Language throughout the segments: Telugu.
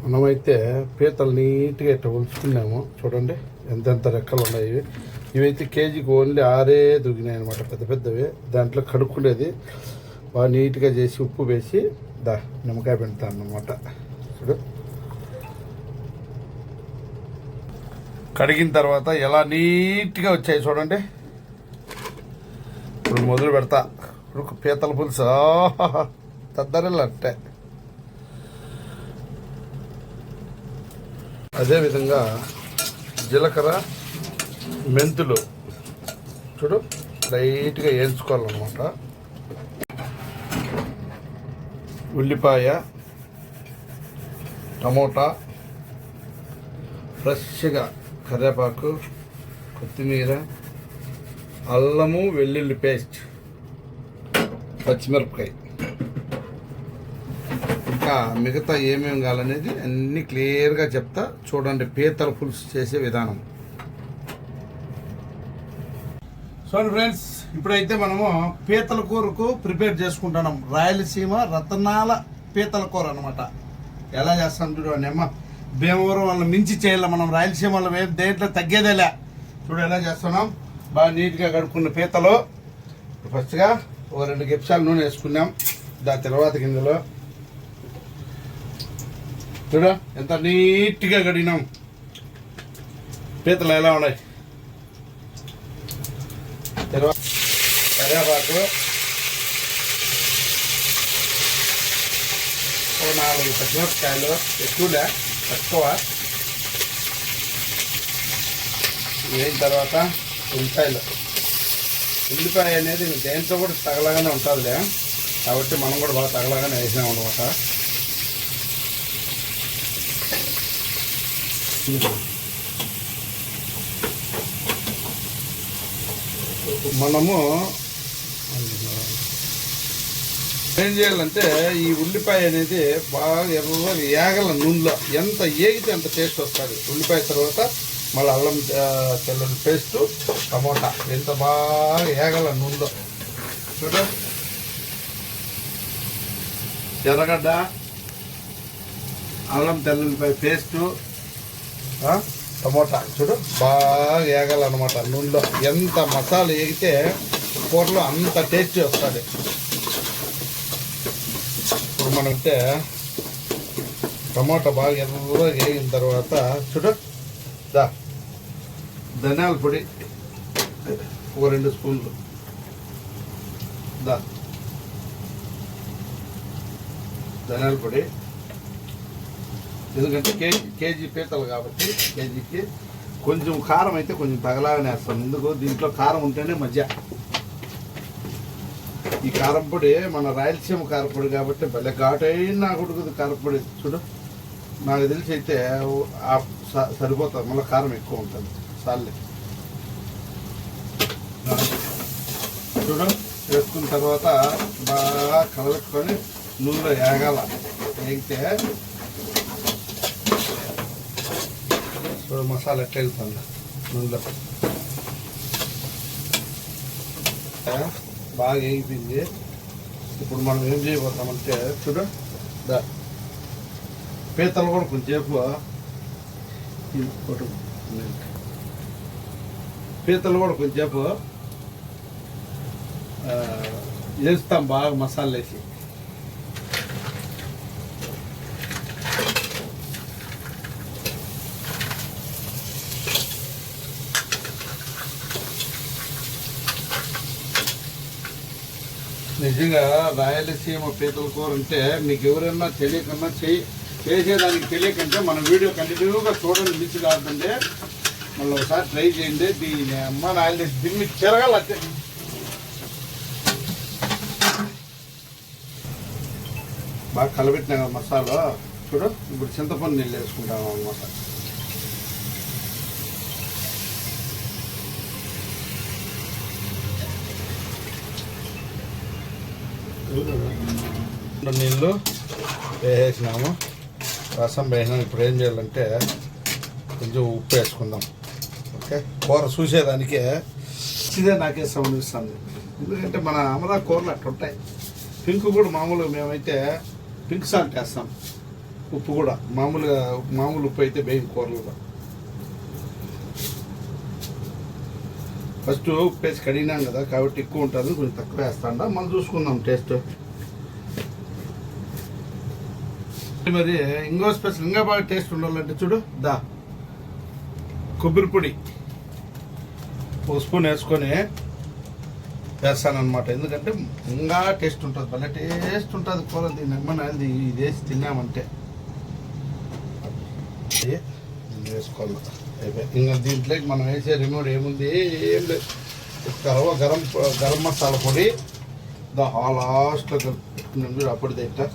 మనమైతే పీతలు నీట్గా ఇట్లా ఉలుచుకున్నాము. చూడండి ఎంతెంత రెక్కలు ఉన్నాయి. ఇవైతే కేజీకి ఓన్లీ 6 దొరికినాయి అనమాట, పెద్ద పెద్దవి. దాంట్లో కడుక్కునేది బాగా నీట్గా చేసి ఉప్పు వేసి నిమ్మకాయ పెడతాను అనమాట. చూడు కడిగిన తర్వాత ఎలా నీట్గా వచ్చాయి చూడండి. ఇప్పుడు మొదలు పెడతా. ఇప్పుడు పీతల పులుసు తద్దరిల్లు అంటే. అదేవిధంగా జీలకర్ర మెంతులు చూడు లైట్గా వేయించుకోవాలన్నమాట. ఉల్లిపాయ, టమోటా, ఫ్రెష్గా కరివేపాకు, కొత్తిమీర, అల్లము వెల్లుల్లి పేస్ట్, పచ్చిమిరపకాయ, ఇంకా మిగతా ఏమేమి కావాలనేది అన్నీ క్లియర్గా చెప్తా. చూడండి పీతల పులుసు చేసే విధానం. చూడండి ఫ్రెండ్స్, ఇప్పుడైతే మనము పీతల కూరకు ప్రిపేర్ చేసుకుంటున్నాం. రాయలసీమ రతనాల పీతల కూర అనమాట. ఎలా చేస్తాం చూడండి అమ్మ. భీమవరం వాళ్ళని మించి చేయాలి మనం. రాయలసీమ వాళ్ళు దేంట్లో తగ్గేదేలే. చూడు ఎలా చేస్తున్నాం. బాగా నీట్గా కడుక్కున్న పీతలు ఫస్ట్గా ఒక 2 గిప్సాలు నూనె వేసుకున్నాం. దాని తర్వాత గింజలో చూడ ఎంత నీట్గా కడిగినాం. పీతలు ఎలా ఉన్నాయి. తర్వాత కరివేపాకు, 4 పచ్చిమిరపకాయలు, ఎక్కువలే తక్కువ వేయిన తర్వాత ఉల్లిపాయ అనేది దేంతో కూడా తగలగానే ఉంటుందిలే, కాబట్టి మనం కూడా బాగా తగలగానే వేసినాం అనమాట. మనము ఏం చేయాలంటే ఈ ఉల్లిపాయ అనేది బాగా ఎర్రగా ఏగల నూనెలో ఎంత ఏగితే అంత టేస్ట్ వస్తుంది. ఉల్లిపాయ తర్వాత మళ్ళీ అల్లం తెల్లని పేస్టు, టమోటా ఎంత బాగా ఏగల నూనెలో. చూడ ఎర్రగడ్డ, అల్లం తెల్లని పేస్టు, టమోటా చూడు బాగా ఏగాలన్నమాట నూనెలో. ఎంత మసాలా వేగితే కూరలో అంత టేస్టీ వస్తుంది. ఇప్పుడు మనమైతే టమోటా బాగా ఎర్రగా వేగిన తర్వాత చూడు ధనియాల పొడి ఒక 2 స్పూన్లు, ధనియాల పొడి. ఎందుకంటే కేజీ పీతలు కాబట్టి కేజీకి కొంచెం కారం అయితే కొంచెం తగలాగానే వేస్తాం. ఎందుకు దీంట్లో కారం ఉంటేనే మధ్య. ఈ కారం పొడి మన రాయలసీమ కారపొడి కాబట్టి భలే ఘాటైనా కొడుకుది కారపొడి. చూడు నాకు తెలిసి అయితే సరిపోతుంది. మళ్ళీ కారం ఎక్కువ ఉంటుంది సార్లే. చూడు వేసుకున్న తర్వాత బాగా కలబెట్టుకొని నూనెలో వేగాల. వేగితే మసాలా ఎట్లా వెళ్తుంది నూనెలో. బాగా వేగిపోయింది. ఇప్పుడు మనం ఏం చేయబోతామంటే చూడు పీతలు కూడా కొంచెంసేపు వేస్తాం బాగా మసాలా వేసి. నిజంగా రాయలసీమ పీతల కూర అంటే మీకు ఎవరైనా తెలియకన్నా చేసేదానికి తెలియకంటే మన వీడియో కంటిన్యూగా చూడండి, మిస్ కాదండి. మళ్ళీ ఒకసారి ట్రై చేయండి. దీని అమ్మ నాయన దీన్ని చెరగాలంటే బాగా కలబెట్టినా కదా మసాలా. చూడు ఇప్పుడు చింతపండు నీళ్ళు వేసుకుంటాము అనమాట. నీళ్ళు వేసేసినాము, రసం వేసినాము. ఇప్పుడు ఏం చేయాలంటే కొంచెం ఉప్పు వేసుకుందాం. ఓకే, కూర చూసేదానికే ఇదే నాకే సౌండ్ ఇస్తుంది. ఎందుకంటే మన అమరా కూరలు అట్లా ఉంటాయి. పింక్ కూడా మామూలుగా మేమైతే పింక్ సాల్ట్ వేస్తాం. ఉప్పు కూడా మామూలు ఉప్పు అయితే బేయం కూరలో. ఫస్ట్ ఉప్పు వేసి కడిగినాం కదా కాబట్టి ఎక్కువ ఉంటుంది, కొంచెం తక్కువ వేస్తాండా, మనం చూసుకుందాం టేస్ట్. మరి ఇంకో స్పెషల్ ఇంకా బాగా టేస్ట్ ఉండాలంటే చూడు కొబ్బరి పొడి ఒక స్పూన్ వేసుకొని వేస్తానమాట. ఎందుకంటే ఇంకా టేస్ట్ ఉంటుంది, భలే టేస్ట్ ఉంటుంది కూర. దీన్ని అమ్మనాది ఇది వేసి తిన్నామంటే వేసుకోవాలి. అయిపోయి ఇంకా దీంట్లోకి మనం వేసే రిమోట్ ఏముంది, ఏం లేదు. గరం మసాలా పొడి లాస్ట్లో కలుపుకున్నాం అప్పుడు తింటా.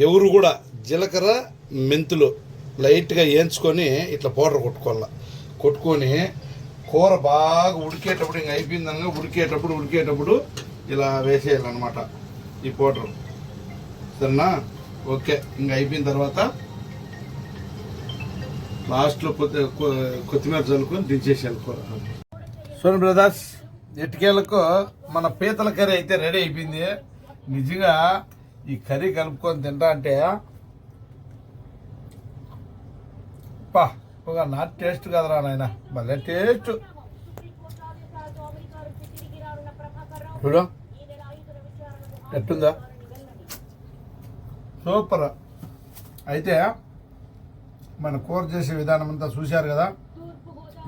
ఎవరు కూడా జీలకర్ర మెంతులు లైట్గా వేయించుకొని ఇట్లా పౌడర్ కొట్టుకొని కూర బాగా ఉడికేటప్పుడు ఇంక అయిపోయిందనగా ఉడికేటప్పుడు ఇలా వేసేయాలన్నమాట ఈ పౌడర్. సరేనా? ఓకే. ఇంక అయిపోయిన తర్వాత లాస్ట్లో కొత్తిమీర చల్లుకొని దించేసేయాలి కూర. సోని బ్రదర్స్, ఎట్టుకేళ్ళకు మన పీతల కర్రీ అయితే రెడీ అయిపోయింది. నిజంగా ఈ కర్రీ కలుపుకొని తింటా అంటే ఒక నాట్ టేస్ట్ కదరా నాయన, భలే టేస్ట్. చూడు ఎట్టుందా, సూపర్. అయితే మన కూర చేసే విధానం అంతా చూశారు కదా.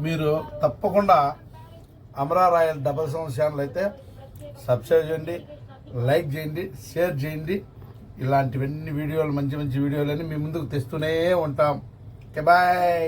మీరు తప్పకుండా అమరా రాయల్ _7 ఛానల్ అయితే సబ్స్క్రైబ్ చేయండి, లైక్ చేయండి, షేర్ చేయండి. ఇలాంటివన్నీ వీడియోలు మంచి వీడియోలన్నీ మీ ముందుకు తెస్తూనే ఉంటాం. Okay, bye.